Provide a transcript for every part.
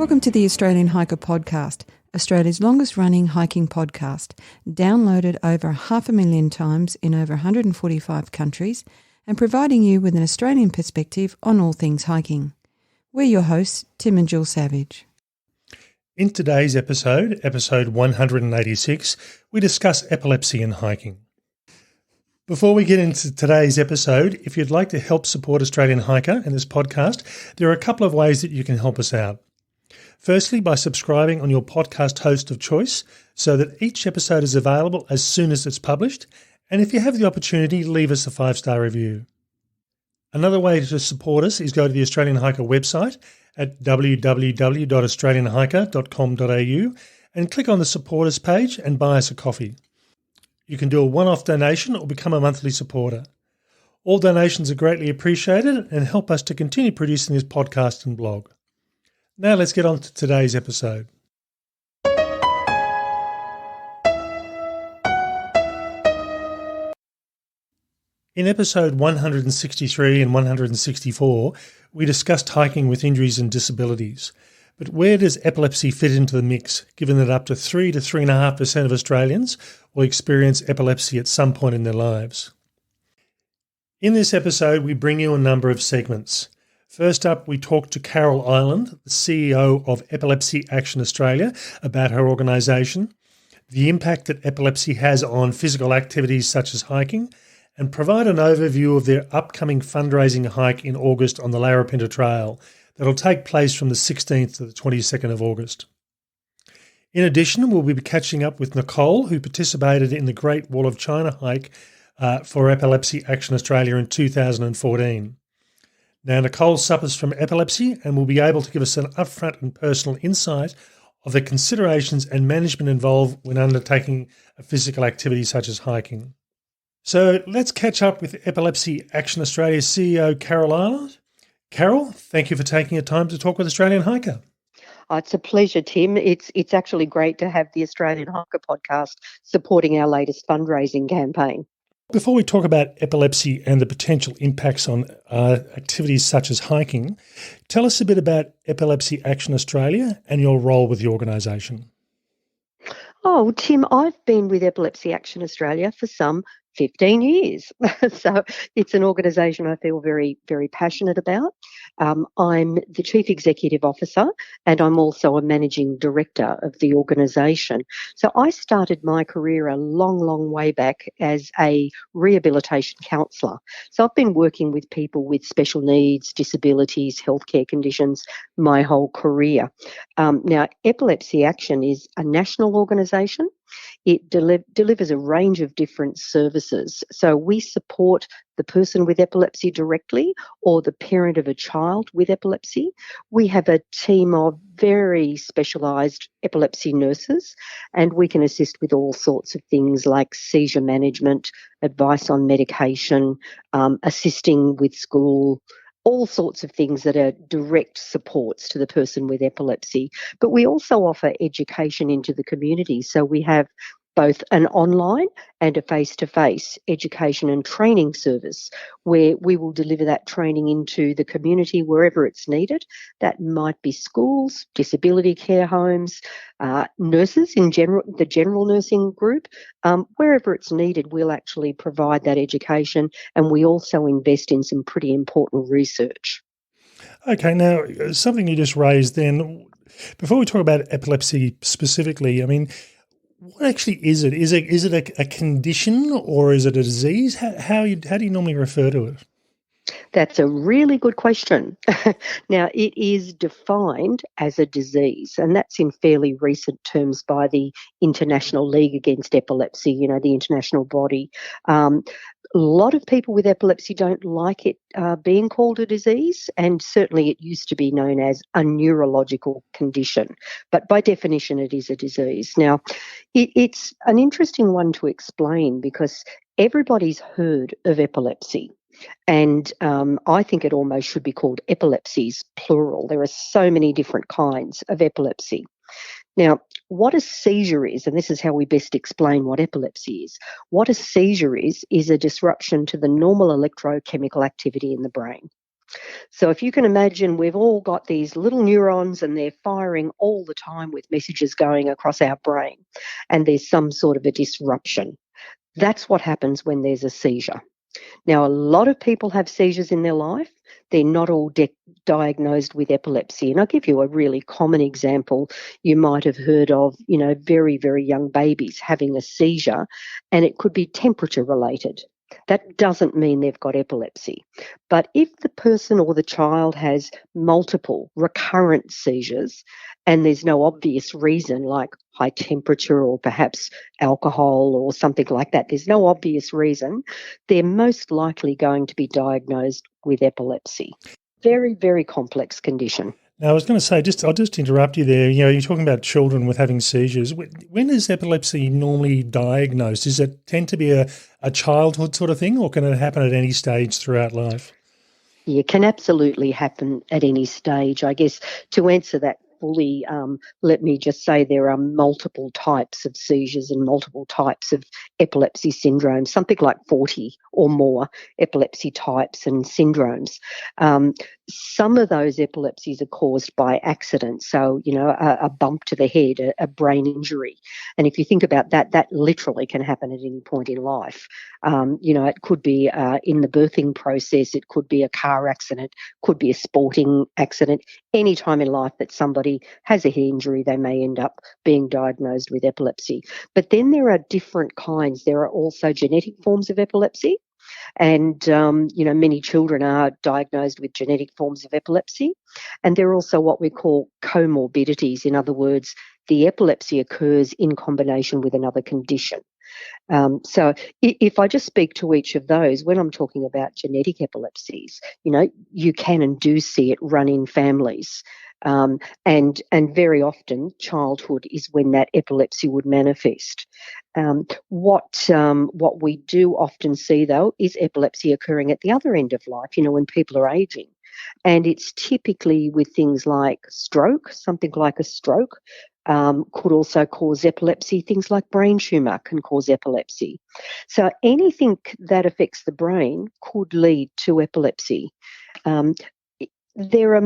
Welcome to the Australian Hiker Podcast, Australia's longest running hiking podcast, downloaded over 500,000 times in over 145 countries and providing you with an Australian perspective on all things hiking. We're your hosts, Tim and Jill Savage. In today's episode 186, we discuss epilepsy and hiking. Before we get into today's episode, if you'd like to help support Australian Hiker and this podcast, there are a couple of ways that you can help us out. Firstly, by subscribing on your podcast host of choice so that each episode is available as soon as it's published, and if you have the opportunity, leave us a 5-star review. Another way to support us is go to the Australian Hiker website at www.australianhiker.com.au and click on the Support Us page and buy us a coffee. You can do a one-off donation or become a monthly supporter. All donations are greatly appreciated and help us to continue producing this podcast and blog. Now let's get on to today's episode. In episode 163 and 164, we discussed hiking with injuries and disabilities. But where does epilepsy fit into the mix, given that up to 3 to 3.5% of Australians will experience epilepsy at some point in their lives? In this episode, we bring you a number of segments. First up, we talk to Carol Ireland, the CEO of Epilepsy Action Australia, about her organisation, the impact that epilepsy has on physical activities such as hiking, and provide an overview of their upcoming fundraising hike in August on the Larapinta Trail that will take place from the 16th to the 22nd of August. In addition, we'll be catching up with Nicole, who participated in the Great Wall of China hike for Epilepsy Action Australia in 2014. Now, Nicole suffers from epilepsy and will be able to give us an upfront and personal insight of the considerations and management involved when undertaking a physical activity such as hiking. So let's catch up with Epilepsy Action Australia CEO Carol Ireland. Carol, thank you for taking the time to talk with Australian Hiker. Oh, it's a pleasure, Tim. It's actually great to have the Australian Hiker podcast supporting our latest fundraising campaign. Before we talk about epilepsy and the potential impacts on activities such as hiking, tell us a bit about Epilepsy Action Australia and your role with the organisation. Oh, Tim, I've been with Epilepsy Action Australia for some 15 years. So it's an organisation I feel very, very passionate about. I'm the Chief Executive Officer and I'm also a Managing Director of the organisation. So I started my career a long, long way back as a rehabilitation counsellor. So I've been working with people with special needs, disabilities, healthcare conditions my whole career. Now, Epilepsy Action is a national organisation. It delivers a range of different services. So we support the person with epilepsy directly or the parent of a child with epilepsy. We have a team of very specialised epilepsy nurses, and we can assist with all sorts of things like seizure management, advice on medication, assisting with school, all sorts of things that are direct supports to the person with epilepsy. But we also offer education into the community. So we have both an online and a face-to-face education and training service where we will deliver that training into the community wherever it's needed. That might be schools, disability care homes, nurses in general, the general nursing group. Wherever it's needed, we'll actually provide that education, and we also invest in some pretty important research. Okay, now something you just raised then, before we talk about epilepsy specifically, I mean, what actually is it? Is it a condition or is it a disease? How do you normally refer to it? That's a really good question. Now, it is defined as a disease, and that's in fairly recent terms by the International League Against Epilepsy, the international body. A lot of people with epilepsy don't like it being called a disease, and certainly it used to be known as a neurological condition. But by definition, it is a disease. Now, it's an interesting one to explain because everybody's heard of epilepsy. And I think it almost should be called epilepsies, plural. There are so many different kinds of epilepsy. Now, what a seizure is, and this is how we best explain what epilepsy is, what a seizure is a disruption to the normal electrochemical activity in the brain. So if you can imagine, we've all got these little neurons and they're firing all the time with messages going across our brain, and there's some sort of a disruption. That's what happens when there's a seizure. Now, a lot of people have seizures in their life. They're not all diagnosed with epilepsy. And I'll give you a really common example. You might have heard of, very, very young babies having a seizure, and it could be temperature related. That doesn't mean they've got epilepsy. But if the person or the child has multiple recurrent seizures and there's no obvious reason like high temperature or perhaps alcohol or something like that, there's no obvious reason, they're most likely going to be diagnosed with epilepsy. Very, very complex condition. Now, I was going to say, I'll just interrupt you there. You're talking about children with having seizures. When is epilepsy normally diagnosed? Does it tend to be a childhood sort of thing, or can it happen at any stage throughout life? Yeah, it can absolutely happen at any stage. I guess to answer that fully, let me just say there are multiple types of seizures and multiple types of epilepsy syndromes, something like 40 or more epilepsy types and syndromes. Some of those epilepsies are caused by accident, so, a bump to the head, a brain injury. And if you think about that, that literally can happen at any point in life. It could be in the birthing process, it could be a car accident, could be a sporting accident. Any time in life that somebody has a head injury, they may end up being diagnosed with epilepsy. But then there are different kinds. There are also genetic forms of epilepsy. And, many children are diagnosed with genetic forms of epilepsy. And there are also what we call comorbidities. In other words, the epilepsy occurs in combination with another condition. So if I just speak to each of those, when I'm talking about genetic epilepsies, you can and do see it run in families. And very often childhood is when that epilepsy would manifest. What we do often see, though, is epilepsy occurring at the other end of life, when people are aging. And it's typically with things like stroke, something like a stroke. Could also cause epilepsy. Things like brain tumour can cause epilepsy. So anything that affects the brain could lead to epilepsy. There are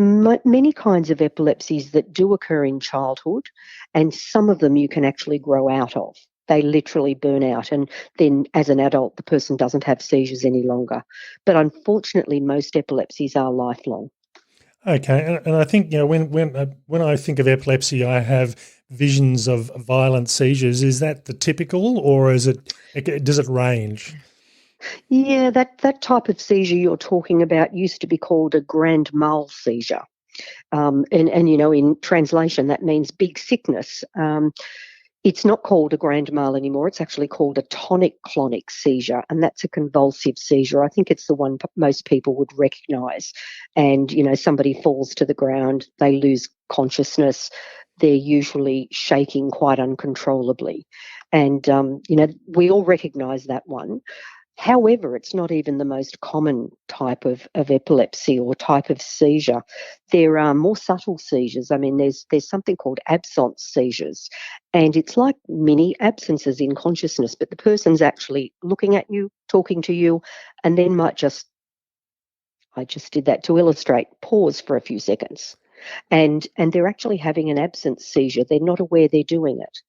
many kinds of epilepsies that do occur in childhood, and some of them you can actually grow out of. They literally burn out, and then as an adult, the person doesn't have seizures any longer. But unfortunately, most epilepsies are lifelong. Okay, and I think when I think of epilepsy, I have visions of violent seizures. Is that the typical, or does it range? Yeah, that type of seizure you're talking about used to be called a grand mal seizure. And in translation, that means big sickness. It's not called a grand mal anymore. It's actually called a tonic clonic seizure, and that's a convulsive seizure. I think it's the one most people would recognise. And, somebody falls to the ground, they lose consciousness, they're usually shaking quite uncontrollably. And, we all recognise that one. However, it's not even the most common type of epilepsy or type of seizure. There are more subtle seizures. I mean, there's something called absence seizures, and it's like mini absences in consciousness, but the person's actually looking at you, talking to you, and then I just did that to illustrate, pause for a few seconds. And they're actually having an absence seizure. They're not aware they're doing it.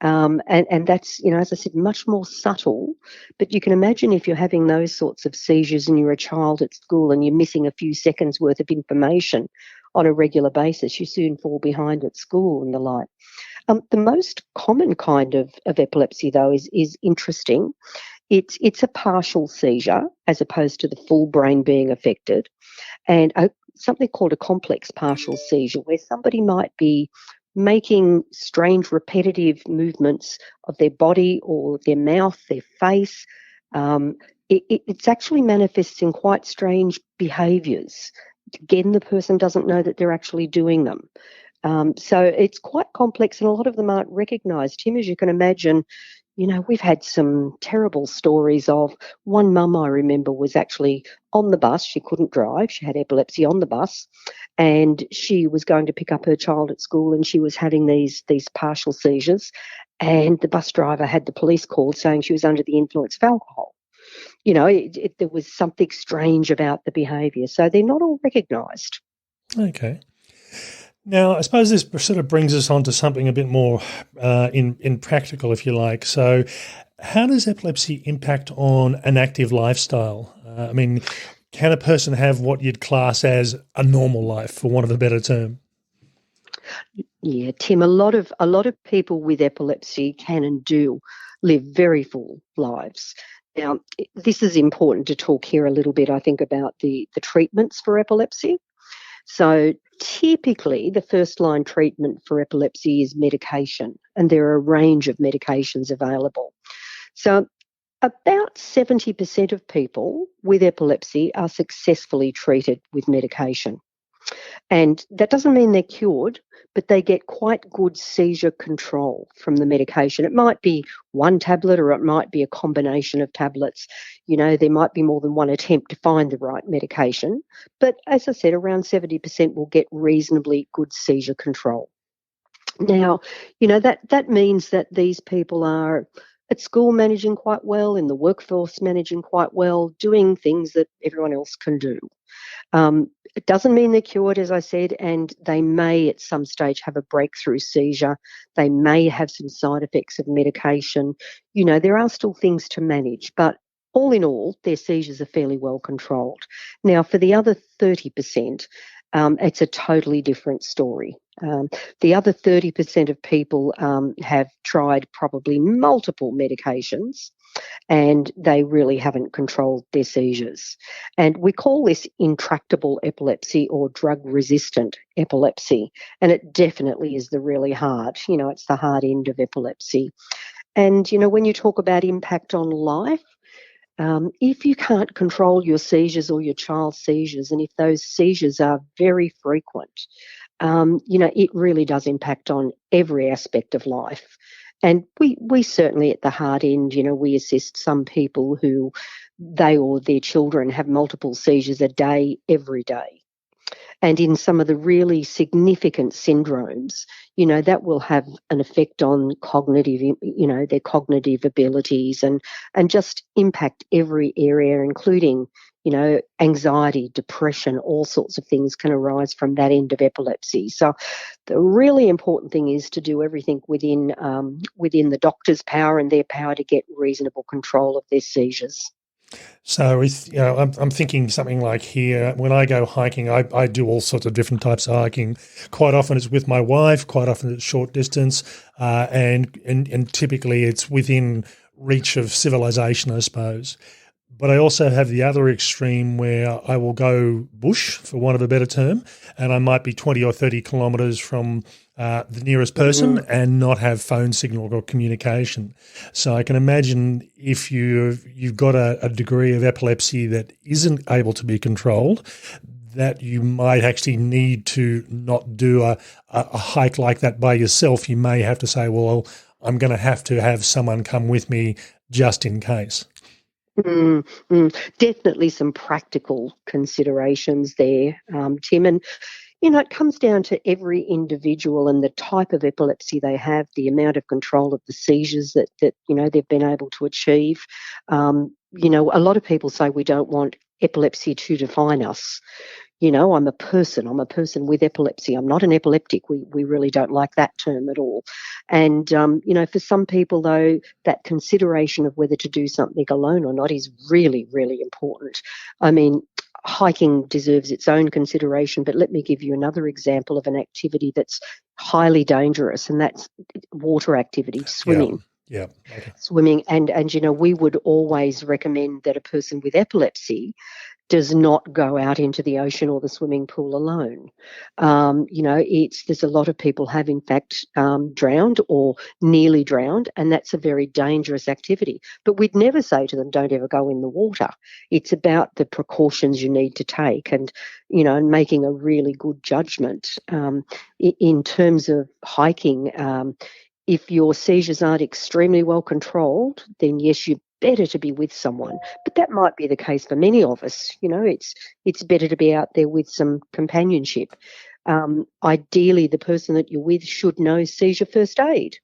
And that's, as I said, much more subtle. But you can imagine if you're having those sorts of seizures and you're a child at school and you're missing a few seconds worth of information on a regular basis, you soon fall behind at school and the like. The most common kind of epilepsy, though, is interesting. It's a partial seizure as opposed to the full brain being affected, and something called a complex partial seizure, where somebody might be making strange repetitive movements of their body or their mouth, their face. It's actually manifests in quite strange behaviours. Again, the person doesn't know that they're actually doing them. So it's quite complex, and a lot of them aren't recognised. Tim, as you can imagine, we've had some terrible stories of one mum I remember was actually on the bus. She couldn't drive. She had epilepsy on the bus, and she was going to pick up her child at school, and she was having these partial seizures, and the bus driver had the police called saying she was under the influence of alcohol. there was something strange about the behaviour. So they're not all recognised. Okay. Now, I suppose this sort of brings us on to something a bit more in practical, if you like. So how does epilepsy impact on an active lifestyle? I mean, can a person have what you'd class as a normal life, for want of a better term? Yeah, Tim, a lot of people with epilepsy can and do live very full lives. Now, this is important to talk here a little bit, I think, about the treatments for epilepsy. So typically the first line treatment for epilepsy is medication, and there are a range of medications available. So about 70% of people with epilepsy are successfully treated with medication. And that doesn't mean they're cured, but they get quite good seizure control from the medication. It might be one tablet or it might be a combination of tablets. There might be more than one attempt to find the right medication. But as I said, around 70% will get reasonably good seizure control. Now, that means that these people are at school managing quite well, in the workforce managing quite well, doing things that everyone else can do. It doesn't mean they're cured, as I said, and they may at some stage have a breakthrough seizure. They may have some side effects of medication. There are still things to manage, but all in all, their seizures are fairly well controlled. Now, for the other 30%, it's a totally different story. The other 30% of people have tried probably multiple medications, and they really haven't controlled their seizures. And we call this intractable epilepsy or drug-resistant epilepsy, and it definitely is the really hard, it's the hard end of epilepsy. And, when you talk about impact on life, if you can't control your seizures or your child's seizures, and if those seizures are very frequent, it really does impact on every aspect of life. And we certainly at the hard end, we assist some people who they or their children have multiple seizures a day, every day. And in some of the really significant syndromes, that will have an effect on cognitive, their cognitive abilities and just impact every area, including, anxiety, depression, all sorts of things can arise from that end of epilepsy. So the really important thing is to do everything within the doctor's power and their power to get reasonable control of their seizures. So I'm thinking something like here, when I go hiking, I do all sorts of different types of hiking. Quite often it's with my wife, quite often it's short distance, and typically it's within reach of civilization, I suppose. But I also have the other extreme where I will go bush, for want of a better term, and I might be 20 or 30 kilometres from the nearest person and not have phone signal or communication. So I can imagine if you've got a degree of epilepsy that isn't able to be controlled, that you might actually need to not do a hike like that by yourself. You may have to say, well, I'm going to have someone come with me just in case. Definitely some practical considerations there, Tim. And, it comes down to every individual and the type of epilepsy they have, the amount of control of the seizures that they've been able to achieve. A lot of people say we don't want epilepsy to define us. I'm a person with epilepsy. I'm not an epileptic. We really don't like that term at all. And, for some people, though, that consideration of whether to do something alone or not is really, really important. I mean, hiking deserves its own consideration, but let me give you another example of an activity that's highly dangerous, and that's water activity, swimming. Yeah. Okay. Swimming. And, we would always recommend that a person with epilepsy does not go out into the ocean or the swimming pool alone. There's a lot of people have in fact drowned or nearly drowned, and that's a very dangerous activity. But we'd never say to them, don't ever go in the water. It's about the precautions you need to take and making a really good judgment. In terms of hiking, if your seizures aren't extremely well controlled, then yes, you better to be with someone. But that might be the case for many of us. It's better to be out there with some companionship. Ideally, the person that you're with should know seizure first aid.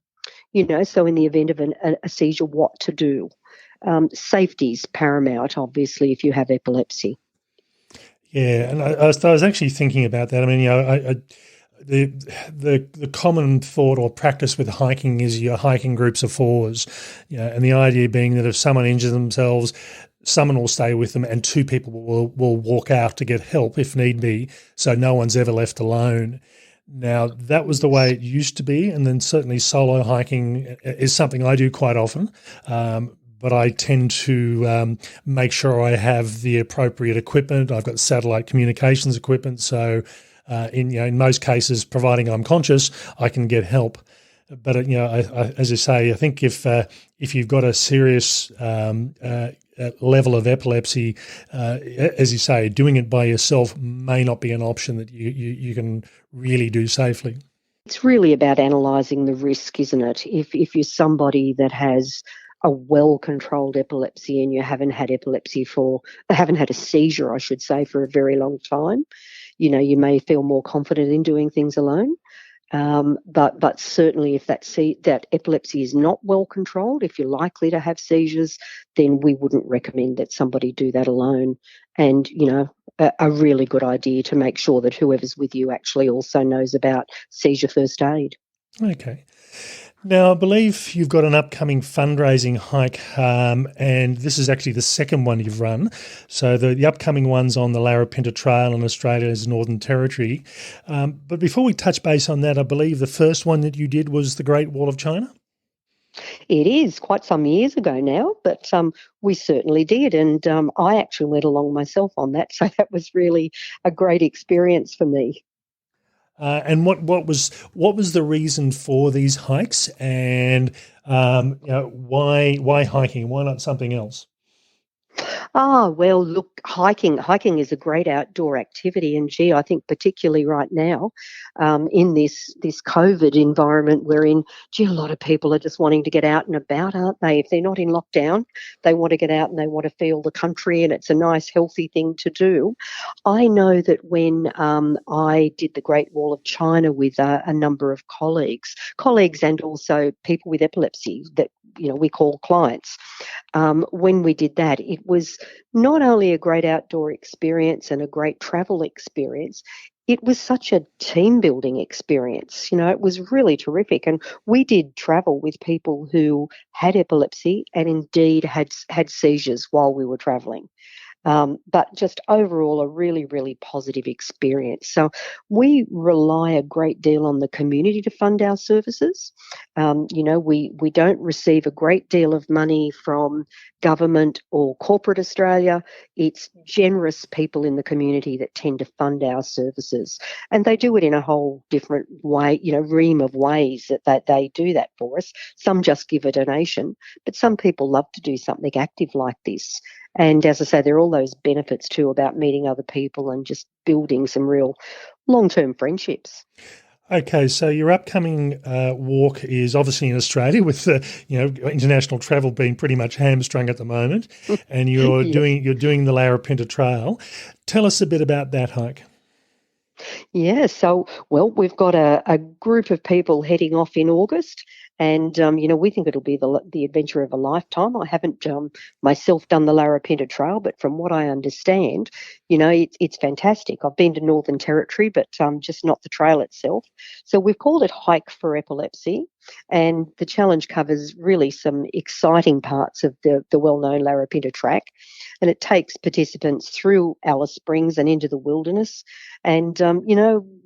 So in the event of a seizure, what to do. Safety's paramount, obviously, if you have epilepsy. Yeah, and I was actually thinking about that. I mean, the common thought or practice with hiking is you're hiking groups of fours, and the idea being that if someone injures themselves, someone will stay with them and two people will walk out to get help if need be, so no one's ever left alone. Now, that was the way it used to be, and then certainly solo hiking is something I do quite often. But I tend to make sure I have the appropriate equipment. I've got satellite communications equipment, so in most cases, providing I'm conscious, I can get help. But as I say, I think if you've got a serious level of epilepsy, as you say, doing it by yourself may not be an option that you can really do safely. It's really about analysing the risk, isn't it? If you're somebody that has a well-controlled epilepsy and you haven't had a seizure, I should say, for a very long time, you may feel more confident in doing things alone. But certainly if that epilepsy is not well controlled, if you're likely to have seizures, then we wouldn't recommend that somebody do that alone. And, a really good idea to make sure that whoever's with you actually also knows about seizure first aid. Okay. Now, I believe you've got an upcoming fundraising hike, and this is actually the second one you've run. So the upcoming one's on the Larapinta Trail in Australia's Northern Territory. But before we touch base on that, I believe the first one that you did was the Great Wall of China? It is quite some years ago now, but we certainly did. And I actually went along myself on that. So that was really a great experience for me. And what was the reason for these hikes, and why hiking? Why not something else? Well, look, hiking is a great outdoor activity, and gee, I think particularly right now, in this COVID environment we're in, a lot of people are just wanting to get out and about, aren't they? If they're not in lockdown, they want to get out and they want to feel the country, and it's a nice, healthy thing to do. I know that when I did the Great Wall of China with a number of colleagues, and also people with epilepsy that we call clients. When we did that, it was not only a great outdoor experience and a great travel experience, it was such a team building experience. It was really terrific. And we did travel with people who had epilepsy and indeed had seizures while we were traveling. But just overall, a really, really positive experience. So we rely a great deal on the community to fund our services. We don't receive a great deal of money from government or corporate Australia. It's generous people in the community that tend to fund our services. And they do it in a whole different way, ream of ways that they do that for us. Some just give a donation, but some people love to do something active like this. And as I say, there are all those benefits too about meeting other people and just building some real long-term friendships. Okay, so your upcoming walk is obviously in Australia, with international travel being pretty much hamstrung at the moment, and you're doing the Larapinta Trail. Tell us a bit about that hike. Yeah, so, we've got a group of people heading off in August, and, we think it'll be the adventure of a lifetime. I haven't myself done the Larapinta Trail, but from what I understand, it's fantastic. I've been to Northern Territory, but just not the trail itself. So we've called it Hike for Epilepsy, and the challenge covers really some exciting parts of the well-known Larapinta track, and it takes participants through Alice Springs and into the wilderness. And,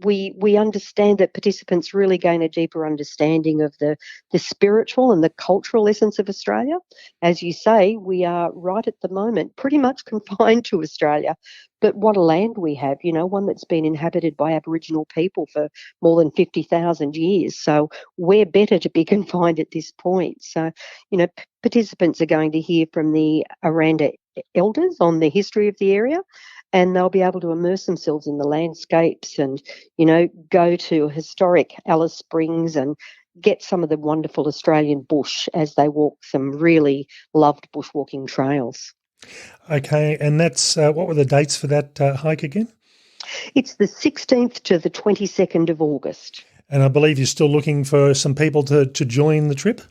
we understand that participants really gain a deeper understanding of the spiritual and the cultural essence of Australia. As you say, we are right at the moment pretty much confined to Australia. But what a land we have, one that's been inhabited by Aboriginal people for more than 50,000 years. So we're better to be confined at this point. So, participants are going to hear from the Aranda elders on the history of the area, and they'll be able to immerse themselves in the landscapes and, go to historic Alice Springs and get some of the wonderful Australian bush as they walk some really loved bushwalking trails. Okay, and that's what were the dates for that hike again? It's the 16th to the 22nd of August. And I believe you're still looking for some people to join the trip?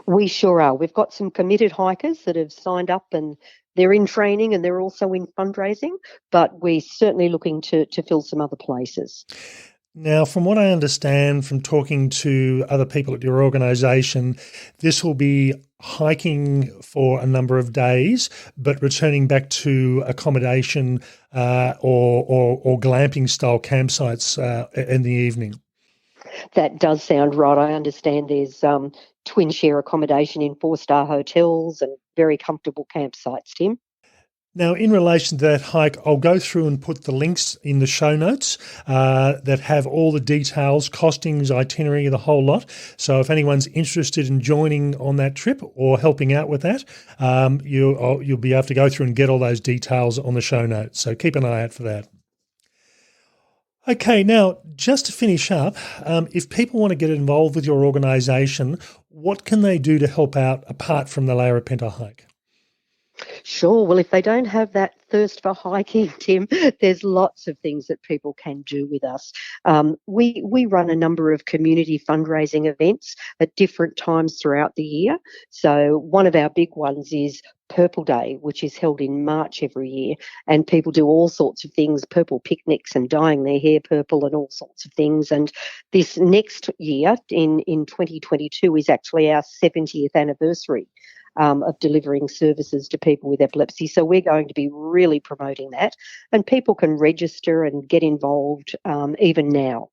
We sure are. We've got some committed hikers that have signed up, and they're in training and they're also in fundraising, but we're certainly looking to fill some other places. Now, from what I understand from talking to other people at your organisation, this will be hiking for a number of days, but returning back to accommodation or glamping style campsites in the evening. That does sound right. I understand there's twin share accommodation in 4-star hotels and very comfortable campsites, Tim. Now, in relation to that hike, I'll go through and put the links in the show notes that have all the details, costings, itinerary, the whole lot. So if anyone's interested in joining on that trip or helping out with that, you'll be able to go through and get all those details on the show notes. So keep an eye out for that. Okay, now, just to finish up, if people want to get involved with your organisation, what can they do to help out apart from the Larapinta hike? Sure. Well, if they don't have that thirst for hiking, Tim, there's lots of things that people can do with us. We run a number of community fundraising events at different times throughout the year. So one of our big ones is Purple Day, which is held in March every year, and people do all sorts of things, purple picnics and dyeing their hair purple and all sorts of things. And this next year, in 2022, is actually our 70th anniversary of delivering services to people with epilepsy. So we're going to be really promoting that, and people can register and get involved even now.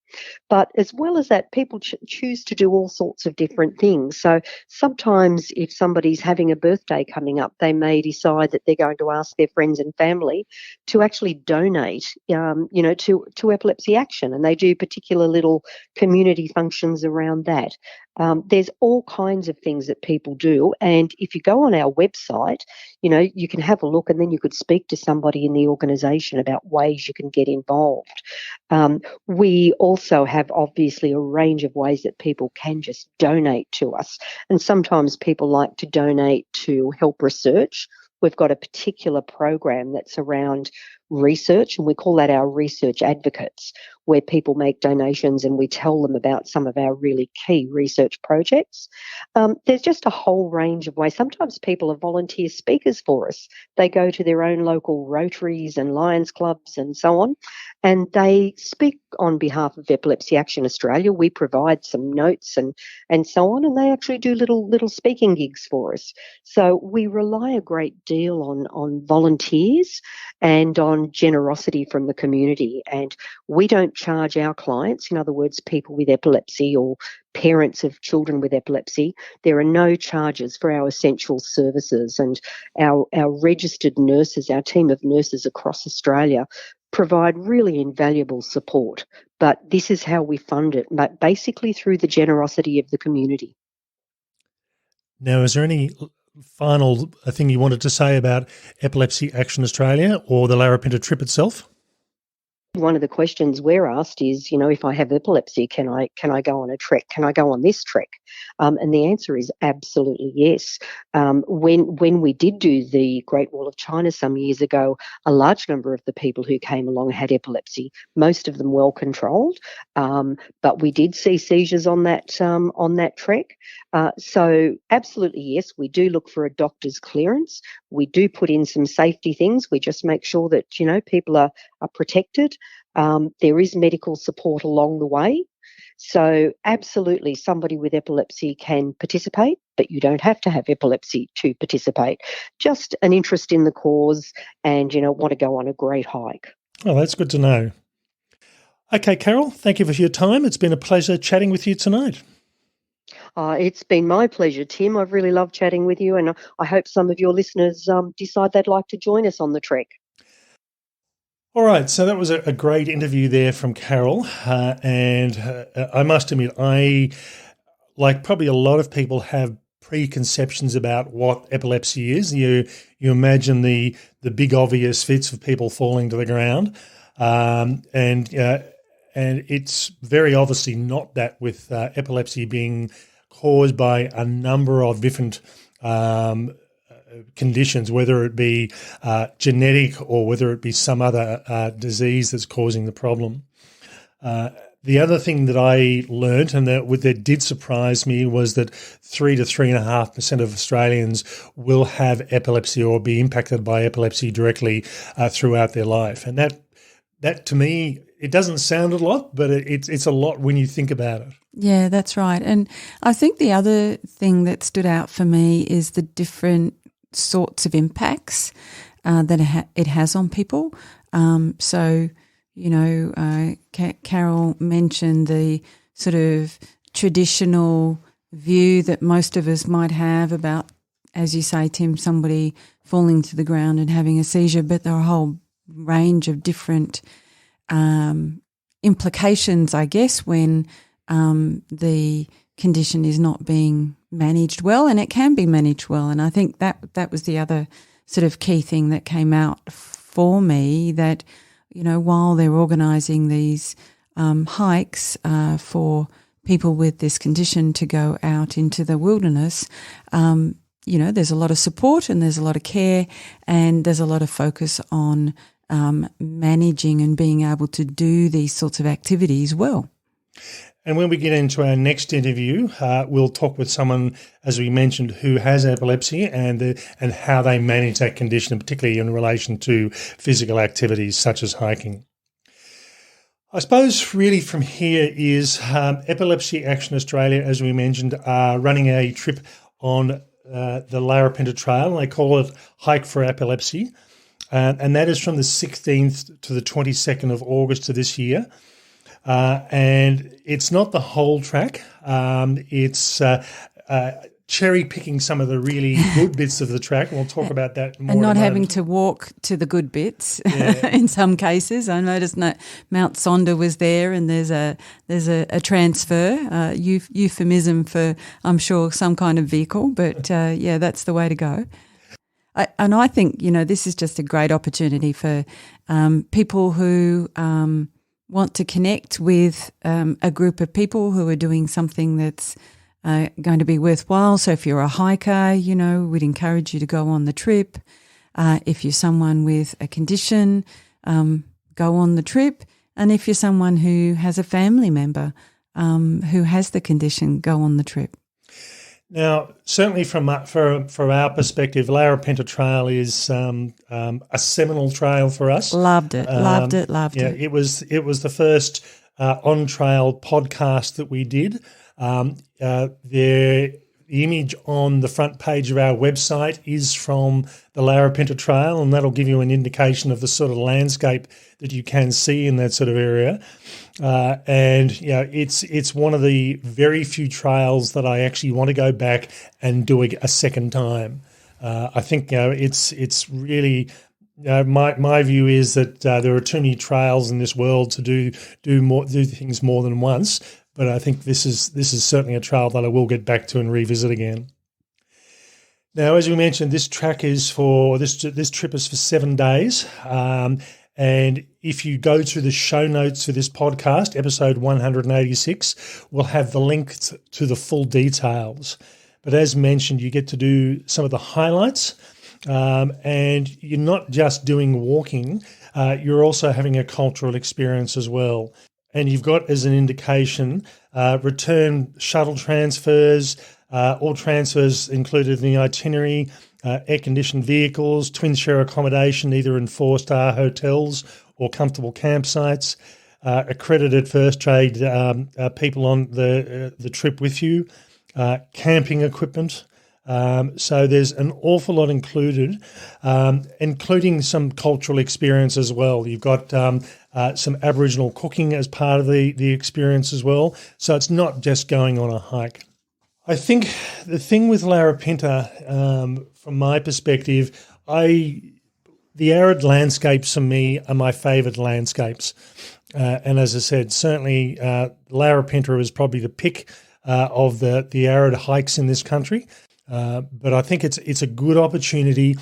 But as well as that, people choose to do all sorts of different things. So sometimes if somebody's having a birthday coming up, they may decide that they're going to ask their friends and family to actually donate, to Epilepsy Action, and they do particular little community functions around that. There's all kinds of things that people do. And if you go on our website, you can have a look, and then you could speak to somebody in the organisation about ways you can get involved. We also have obviously a range of ways that people can just donate to us. And sometimes people like to donate to help research. We've got a particular program that's around research, and we call that our research advocates, where people make donations and we tell them about some of our really key research projects. There's just a whole range of ways. Sometimes people are volunteer speakers for us. They go to their own local Rotaries and Lions clubs and so on, and they speak on behalf of Epilepsy Action Australia. We provide some notes and so on, and they actually do little speaking gigs for us. So we rely a great deal on volunteers and on generosity from the community. And we don't charge our clients, in other words, people with epilepsy or parents of children with epilepsy. There are no charges for our essential services, and our registered nurses, our team of nurses across Australia, provide really invaluable support. But this is how we fund it, but basically through the generosity of the community. Now, is there any final thing you wanted to say about Epilepsy Action Australia or the Larapinta trip itself? One of the questions we're asked is, if I have epilepsy, can I go on a trek? Can I go on this trek? And the answer is absolutely yes. When we did do the Great Wall of China some years ago, a large number of the people who came along had epilepsy, most of them well controlled, but we did see seizures on that trek. So absolutely yes, we do look for a doctor's clearance. We do put in some safety things. We just make sure that people are protected. There is medical support along the way. So absolutely somebody with epilepsy can participate, but you don't have to have epilepsy to participate. Just an interest in the cause and, want to go on a great hike. Oh, that's good to know. Okay, Carol, thank you for your time. It's been a pleasure chatting with you tonight. It's been my pleasure, Tim. I've really loved chatting with you, and I hope some of your listeners decide they'd like to join us on the trek. All right, so that was a great interview there from Carol, and I must admit, I, like probably a lot of people, have preconceptions about what epilepsy is. You imagine the big obvious fits of people falling to the ground, and it's very obviously not that, with epilepsy being caused by a number of different conditions, whether it be genetic or whether it be some other disease that's causing the problem. The other thing that I learnt and that did surprise me was that 3 to 3.5% of Australians will have epilepsy or be impacted by epilepsy directly throughout their life. And that to me, it doesn't sound a lot, but it's a lot when you think about it. Yeah, that's right. And I think the other thing that stood out for me is the different sorts of impacts that it has on people. Carol mentioned the sort of traditional view that most of us might have about, as you say, Tim, somebody falling to the ground and having a seizure, but there are a whole range of different implications, I guess, when the condition is not being managed well, and it can be managed well. And I think that was the other sort of key thing that came out for me, that while they're organising these hikes for people with this condition to go out into the wilderness, there's a lot of support and there's a lot of care and there's a lot of focus on managing and being able to do these sorts of activities well. And when we get into our next interview, we'll talk with someone, as we mentioned, who has epilepsy and how they manage that condition, particularly in relation to physical activities such as hiking. I suppose really from here is Epilepsy Action Australia, as we mentioned, are running a trip on the Larapinta Trail. They call it Hike for Epilepsy. And that is from the 16th to the 22nd of August of this year. And it's not the whole track. It's cherry picking some of the really good bits of the track. We'll talk about that more. And not having to walk to the good bits in some cases. I noticed Mount Sonder was there, and there's a transfer, euphemism for, I'm sure, some kind of vehicle. But that's the way to go. I think, this is just a great opportunity for people who want to connect with a group of people who are doing something that's going to be worthwhile. So if you're a hiker, we'd encourage you to go on the trip. If you're someone with a condition, go on the trip. And if you're someone who has a family member who has the condition, go on the trip. Now, certainly from our perspective, Larapinta Trail is a seminal trail for us. Loved it. It was the first on-trail podcast that we did. The image on the front page of our website is from the Larapinta Trail, and that'll give you an indication of the sort of landscape that you can see in that sort of area. It's one of the very few trails that I actually want to go back and do a second time. I think it's really my view is that there are too many trails in this world to do things more than once. But I think this is certainly a trail that I will get back to and revisit again. Now, as we mentioned, this trip is for 7 days. And if you go to the show notes for this podcast, episode 186, we'll have the link to the full details. But as mentioned, you get to do some of the highlights, and you're not just doing walking, you're also having a cultural experience as well. And you've got, as an indication, return shuttle transfers, all transfers included in the itinerary, air-conditioned vehicles, twin-share accommodation, either in 4-star hotels or comfortable campsites, accredited first aid people on the trip with you, camping equipment. So there's an awful lot included, including some cultural experience as well. You've got some Aboriginal cooking as part of the experience as well. So it's not just going on a hike. I think the thing with Larapinta, from my perspective, the arid landscapes for me are my favourite landscapes. And as I said, certainly Larapinta is probably the pick of the arid hikes in this country. But I think it's a good opportunity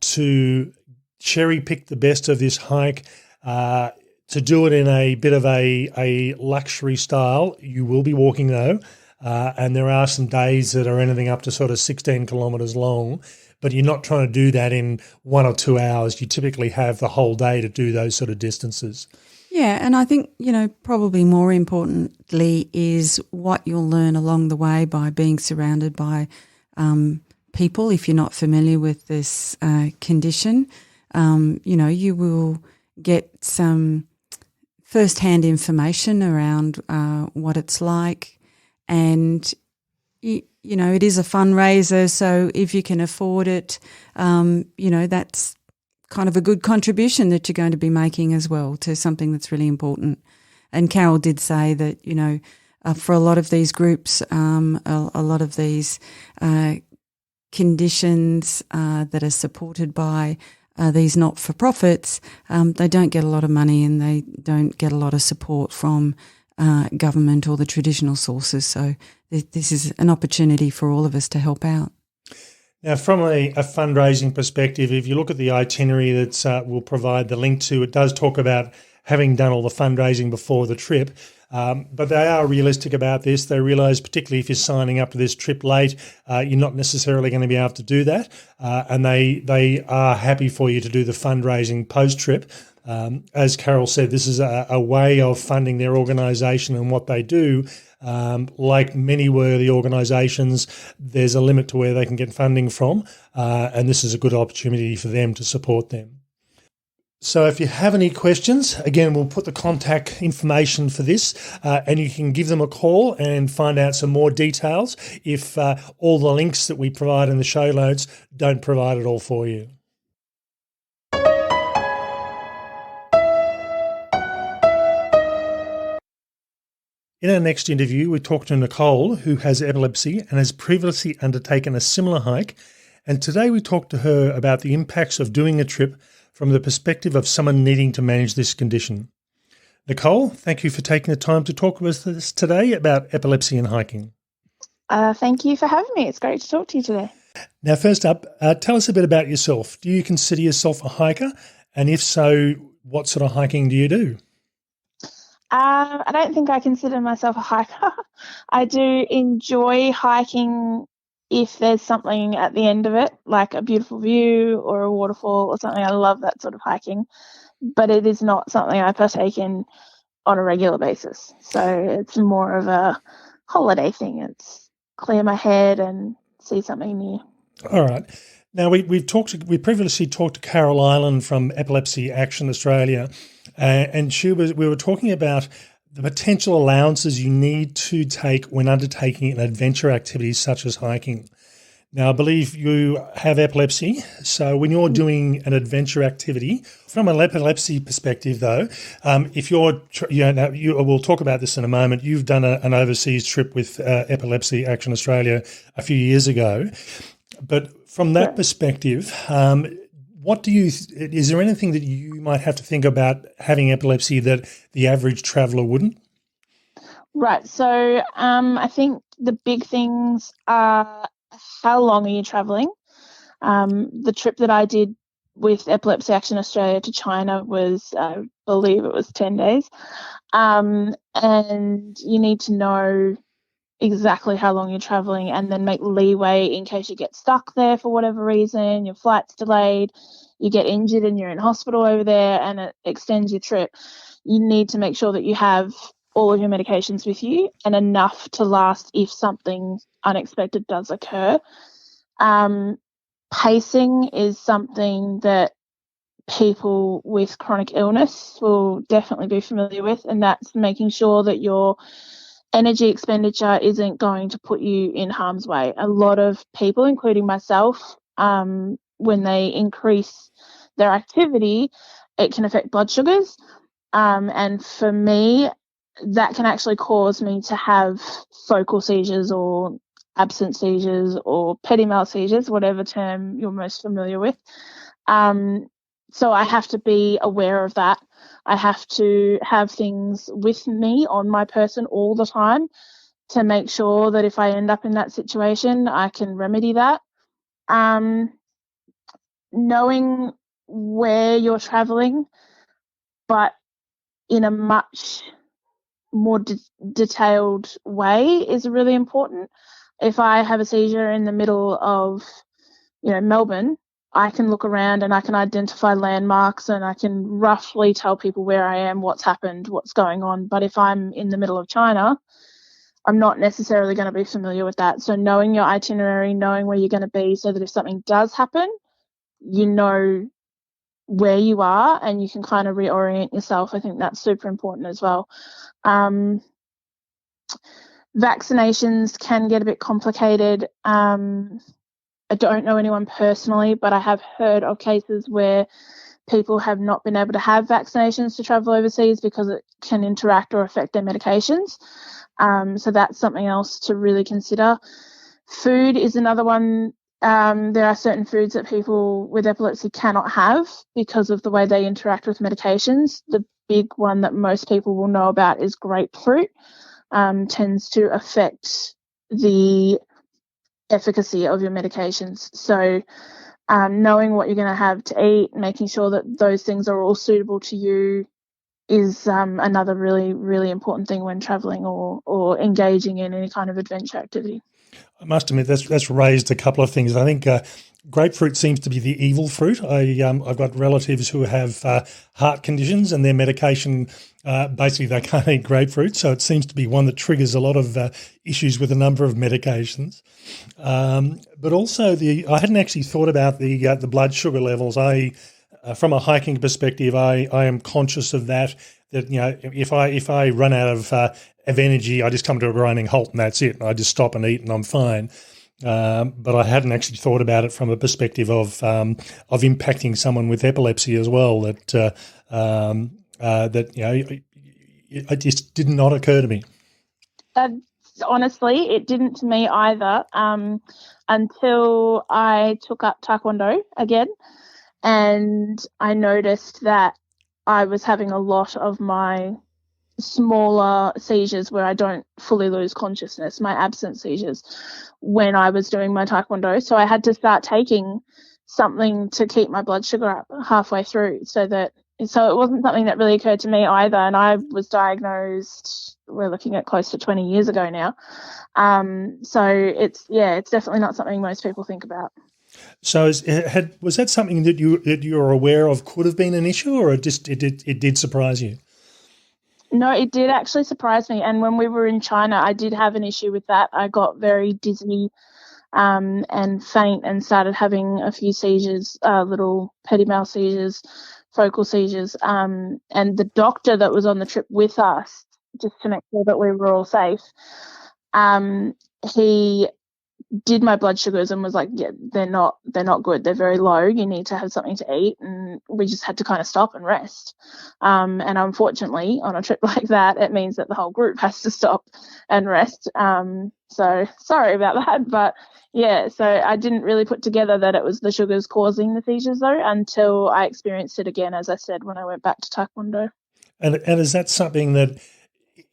to cherry pick the best of this hike, to do it in a bit of a luxury style. You will be walking though, and there are some days that are anything up to sort of 16 kilometres long, but you're not trying to do that in 1 or 2 hours. You typically have the whole day to do those sort of distances. Yeah, and I think, probably more importantly is what you'll learn along the way by being surrounded by people. If you're not familiar with this condition, you will get some first-hand information around what it's like, and it is a fundraiser, so if you can afford it, that's kind of a good contribution that you're going to be making as well to something that's really important. And Carol did say that, for a lot of these groups, a lot of these conditions that are supported by these not-for-profits, they don't get a lot of money and they don't get a lot of support from government or the traditional sources. So this is an opportunity for all of us to help out. Now, from a fundraising perspective, if you look at the itinerary that we'll provide the link to, it does talk about having done all the fundraising before the trip. But they are realistic about this. They realise, particularly if you're signing up to this trip late, you're not necessarily going to be able to do that. And they are happy for you to do the fundraising post-trip. As Carol said, this is a way of funding their organisation and what they do. Like many worthy organisations, there's a limit to where they can get funding from, and this is a good opportunity for them to support them. So if you have any questions, again, we'll put the contact information for this and you can give them a call and find out some more details if all the links that we provide in the show notes don't provide it all for you. In our next interview, we talk to Nicole, who has epilepsy and has previously undertaken a similar hike. And today we talk to her about the impacts of doing a trip from the perspective of someone needing to manage this condition. Nicole, thank you for taking the time to talk with us today about epilepsy and hiking. Thank you for having me. It's great to talk to you today. Now, first up, tell us a bit about yourself. Do you consider yourself a hiker? And if so, what sort of hiking do you do? I don't think I consider myself a hiker. I do enjoy hiking if there's something at the end of it, like a beautiful view or a waterfall or something. I love that sort of hiking, but it is not something I partake in on a regular basis. So it's more of a holiday thing. It's clear my head and see something new. All right. Now, we previously talked to Carol Ireland from Epilepsy Action Australia, and we were talking about the potential allowances you need to take when undertaking an adventure activity such as hiking. Now, I believe you have epilepsy, so when you're doing an adventure activity, from an epilepsy perspective though, if we'll talk about this in a moment, you've done an overseas trip with Epilepsy Action Australia a few years ago, but from that perspective, is there anything that you might have to think about having epilepsy that the average traveller wouldn't? Right. So I think the big things are how long are you travelling? The trip that I did with Epilepsy Action Australia to China was, I believe it was 10 days. And you need to know exactly how long you're traveling and then make leeway in case you get stuck there for whatever reason, your flight's delayed, you get injured and you're in hospital over there and it extends your trip. You need to make sure that you have all of your medications with you and enough to last if something unexpected does occur. Pacing is something that people with chronic illness will definitely be familiar with, and that's making sure that your energy expenditure isn't going to put you in harm's way. A lot of people, including myself, when they increase their activity, it can affect blood sugars. And for me, that can actually cause me to have focal seizures or absent seizures or petit mal seizures, whatever term you're most familiar with. So I have to be aware of that. I have to have things with me on my person all the time to make sure that if I end up in that situation, I can remedy that. Knowing where you're traveling, but in a much more detailed way is really important. If I have a seizure in the middle of, Melbourne, I can look around and I can identify landmarks and I can roughly tell people where I am, what's happened, what's going on. But if I'm in the middle of China, I'm not necessarily going to be familiar with that. So knowing your itinerary, knowing where you're going to be so that if something does happen, you know where you are and you can kind of reorient yourself. I think that's super important as well. Vaccinations can get a bit complicated. I don't know anyone personally, but I have heard of cases where people have not been able to have vaccinations to travel overseas because it can interact or affect their medications. So that's something else to really consider. Food is another one. There are certain foods that people with epilepsy cannot have because of the way they interact with medications. The big one that most people will know about is grapefruit. Tends to affect the efficacy of your medications. So knowing what you're going to have to eat, making sure that those things are all suitable to you is another really, really important thing when travelling or engaging in any kind of adventure activity. I must admit that's raised a couple of things. I think grapefruit seems to be the evil fruit. I've got relatives who have heart conditions and their medication, basically they can't eat grapefruit, so it seems to be one that triggers a lot of issues with a number of medications. But also I hadn't actually thought about the blood sugar levels. From a hiking perspective, I am conscious of that. That if I run out of energy, I just come to a grinding halt and that's it. I just stop and eat and I'm fine. But I hadn't actually thought about it from a perspective of impacting someone with epilepsy as well. It just did not occur to me. Honestly, it didn't to me either until I took up Taekwondo again. And I noticed that I was having a lot of my smaller seizures where I don't fully lose consciousness, my absent seizures, when I was doing my Taekwondo. So I had to start taking something to keep my blood sugar up halfway through so it wasn't something that really occurred to me either. And I was diagnosed, we're looking at close to 20 years ago now. So it's definitely not something most people think about. So was that something that you were aware of could have been an issue, or it did surprise you? No, it did actually surprise me. And when we were in China, I did have an issue with that. I got very dizzy and faint and started having a few seizures, little petit mal seizures, focal seizures. And the doctor that was on the trip with us, just to make sure that we were all safe, he did my blood sugars and was like, yeah, they're not good. They're very low. You need to have something to eat. And we just had to kind of stop and rest. And unfortunately, on a trip like that, it means that the whole group has to stop and rest. So sorry about that. But yeah, so I didn't really put together that it was the sugars causing the seizures though, until I experienced it again, as I said, when I went back to Taekwondo. And is that something that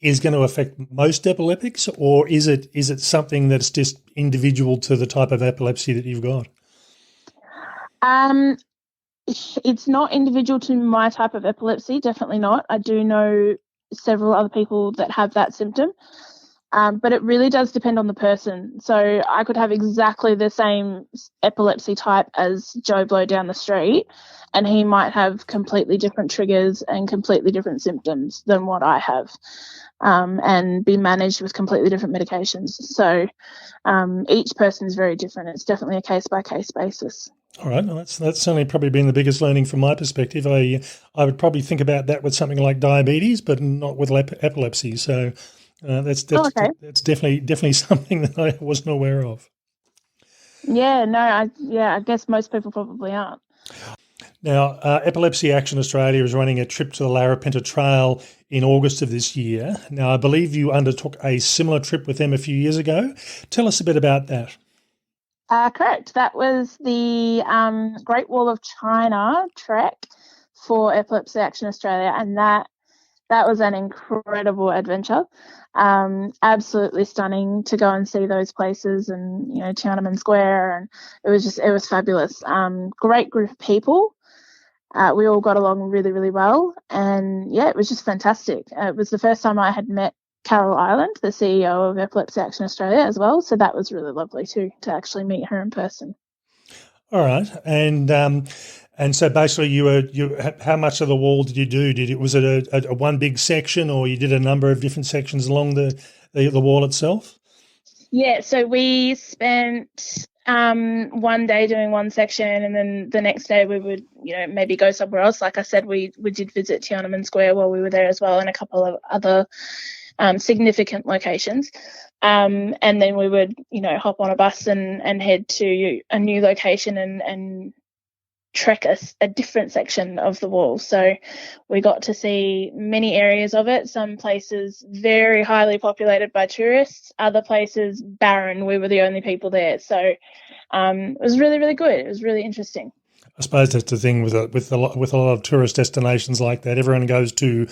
is going to affect most epileptics, or is it something that's just individual to the type of epilepsy that you've got? It's not individual to my type of epilepsy, definitely not. I do know several other people that have that symptom, but it really does depend on the person. So I could have exactly the same epilepsy type as Joe Blow down the street, and he might have completely different triggers and completely different symptoms than what I have. And be managed with completely different medications. So each person is very different. It's definitely a case-by-case basis. All right. Well, that's certainly probably been the biggest learning from my perspective. I would probably think about that with something like diabetes, but not with epilepsy. So that's definitely something that I wasn't aware of. Yeah, no, I guess most people probably aren't. Now, Epilepsy Action Australia is running a trip to the Larapinta Trail in August of this year. Now, I believe you undertook a similar trip with them a few years ago. Tell us a bit about that. Correct. That was the Great Wall of China trek for Epilepsy Action Australia, and that was an incredible adventure. Absolutely stunning to go and see those places, and Tiananmen Square, and it was fabulous. Great group of people. We all got along really, really well, and yeah, it was just fantastic. It was the first time I had met Carol Ireland, the CEO of Epilepsy Action Australia, as well, so that was really lovely too, to actually meet her in person. All right, and so basically, how much of the wall did you do? Was it a one big section, or you did a number of different sections along the wall itself? Yeah, so we spent one day doing one section, and then the next day we would, maybe go somewhere else. Like I said, we did visit Tiananmen Square while we were there as well, and a couple of other significant locations. And then we would, hop on a bus and head to a new location and trek a different section of the wall. So we got to see many areas of it, some places very highly populated by tourists, other places barren. We were the only people there. So it was really, really good. It was really interesting. I suppose that's the thing with a lot of tourist destinations like that. Everyone goes to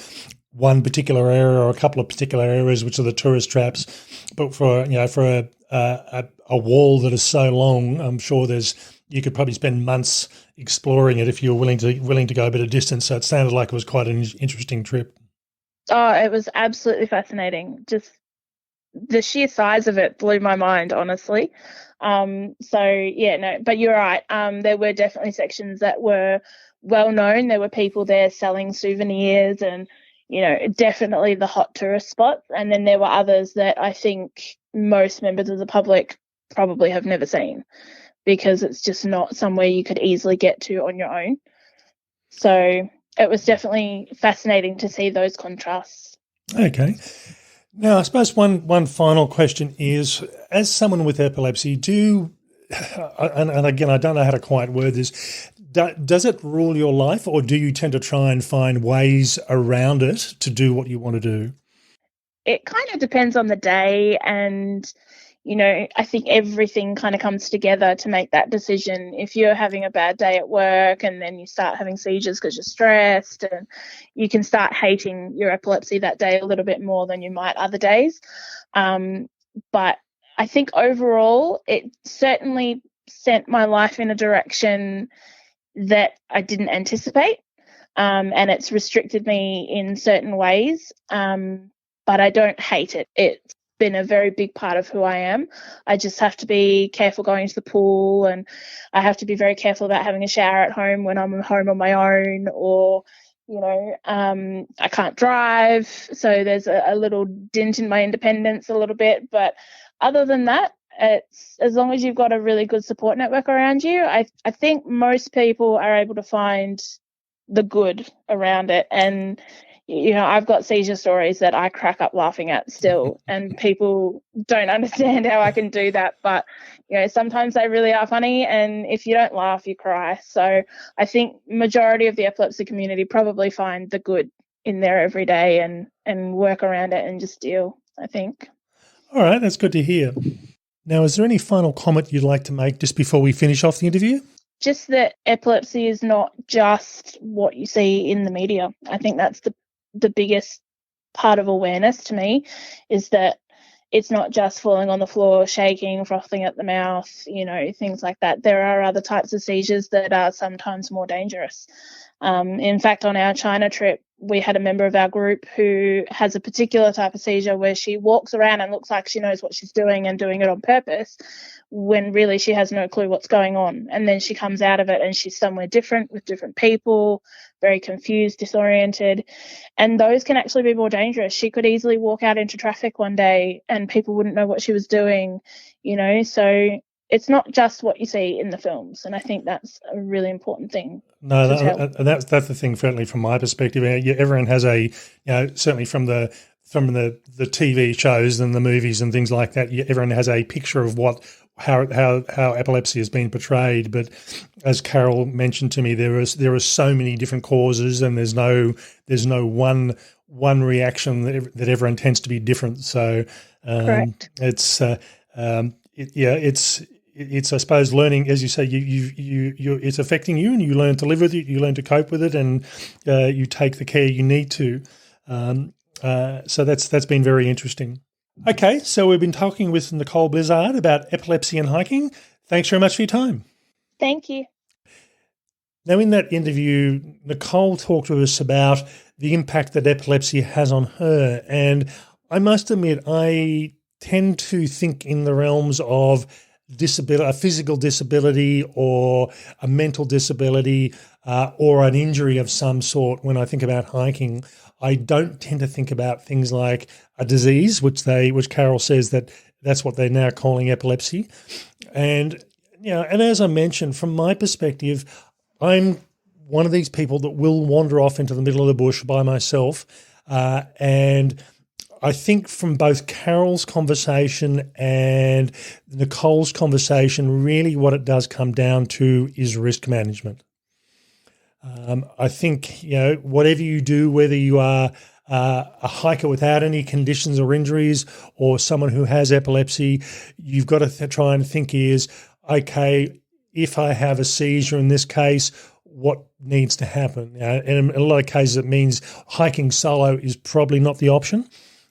one particular area or a couple of particular areas, which are the tourist traps. But for a wall that is so long, I'm sure you could probably spend months exploring it if you were willing to go a bit of distance. So it sounded like it was quite an interesting trip. Oh, it was absolutely fascinating. Just the sheer size of it blew my mind, honestly. But you're right. There were definitely sections that were well known. There were people there selling souvenirs and, definitely the hot tourist spots. And then there were others that I think most members of the public probably have never seen, because it's just not somewhere you could easily get to on your own. So it was definitely fascinating to see those contrasts. Okay. Now, I suppose one final question is, as someone with epilepsy, and again, I don't know how to quite word this, does it rule your life, or do you tend to try and find ways around it to do what you want to do? It kind of depends on the day, and I think everything kind of comes together to make that decision. If you're having a bad day at work and then you start having seizures because you're stressed, and you can start hating your epilepsy that day a little bit more than you might other days. But I think overall, it certainly sent my life in a direction that I didn't anticipate. And it's restricted me in certain ways. But I don't hate it. It's been a very big part of who I am. I just have to be careful going to the pool, and I have to be very careful about having a shower at home when I'm home on my own, or I can't drive, so there's a little dint in my independence a little bit. But other than that, it's as long as you've got a really good support network around you, I think most people are able to find the good around it. And I've got seizure stories that I crack up laughing at still, and people don't understand how I can do that. But, sometimes they really are funny, and if you don't laugh, you cry. So I think majority of the epilepsy community probably find the good in there every day and work around it and just deal, I think. All right, that's good to hear. Now, is there any final comment you'd like to make just before we finish off the interview? Just that epilepsy is not just what you see in the media. I think that's the biggest part of awareness to me, is that it's not just falling on the floor, shaking, frothing at the mouth, things like that. There are other types of seizures that are sometimes more dangerous. In fact, on our China trip, we had a member of our group who has a particular type of seizure where she walks around and looks like she knows what she's doing and doing it on purpose, when really she has no clue what's going on. And then she comes out of it and she's somewhere different with different people, very confused, disoriented. And those can actually be more dangerous. She could easily walk out into traffic one day and people wouldn't know what she was doing, so it's not just what you see in the films, and I think that's a really important thing. No, that's the thing. Certainly, from my perspective, everyone has certainly from the TV shows and the movies and things like that, everyone has a picture of how epilepsy has been portrayed. But as Carol mentioned to me, there are so many different causes, and there's no one reaction that everyone tends to be different. So Correct. It's I suppose learning, as you say, you it's affecting you, and you learn to live with it, you learn to cope with it, and you take the care you need to. So that's been very interesting. Okay, so we've been talking with Nicole Blizzard about epilepsy and hiking. Thanks very much for your time. Thank you. Now, in that interview, Nicole talked to us about the impact that epilepsy has on her, and I must admit, I tend to think in the realms of disability, a physical disability or a mental disability or an injury of some sort when I think about hiking. I don't tend to think about things like a disease, which Carol says that's what they're now calling epilepsy. And and as I mentioned, from my perspective, I'm one of these people that will wander off into the middle of the bush by myself, and I think from both Carol's conversation and Nicole's conversation, really what it does come down to is risk management. I think, whatever you do, whether you are a hiker without any conditions or injuries or someone who has epilepsy, you've got to try and think is, okay, if I have a seizure in this case, what needs to happen? And in a lot of cases, it means hiking solo is probably not the option.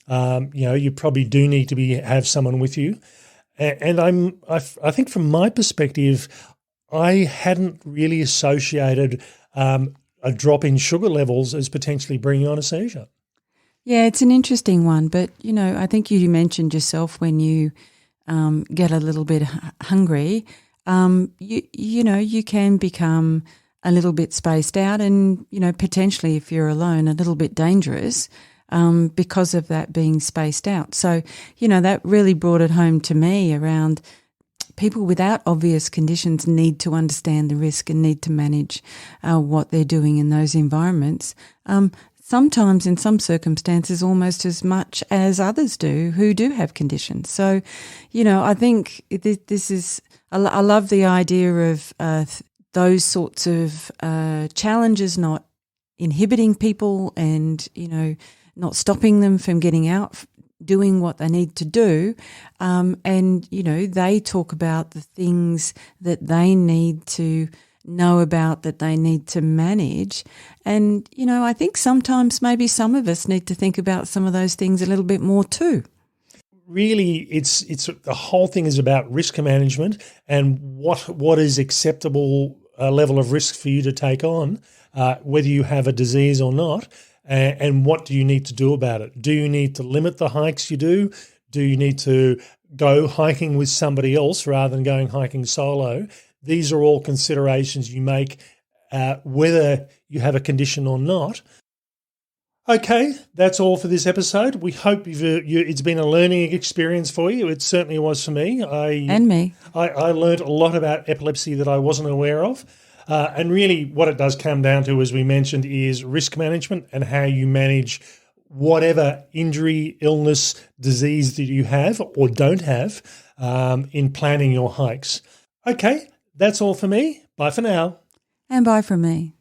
You probably do need to have someone with you. And I think from my perspective, I hadn't really associated a drop in sugar levels as potentially bringing on a seizure. Yeah, it's an interesting one. But, I think you mentioned yourself when you get a little bit hungry, you can become a little bit spaced out and, potentially if you're alone, a little bit dangerous. Because of that being spaced out. So, that really brought it home to me around people without obvious conditions need to understand the risk and need to manage what they're doing in those environments. Sometimes in some circumstances almost as much as others do who do have conditions. So, I think this is – I love the idea of those sorts of challenges not inhibiting people and, not stopping them from getting out, doing what they need to do. And, they talk about the things that they need to know about, that they need to manage. And, I think sometimes maybe some of us need to think about some of those things a little bit more too. Really, it's the whole thing is about risk management and what is acceptable level of risk for you to take on, whether you have a disease or not. And what do you need to do about it? Do you need to limit the hikes you do? Do you need to go hiking with somebody else rather than going hiking solo? These are all considerations you make whether you have a condition or not. Okay, that's all for this episode. We hope it's been a learning experience for you. It certainly was for me. And me. I learned a lot about epilepsy that I wasn't aware of. And really what it does come down to, as we mentioned, is risk management and how you manage whatever injury, illness, disease that you have or don't have in planning your hikes. Okay, that's all for me. Bye for now. And bye from me.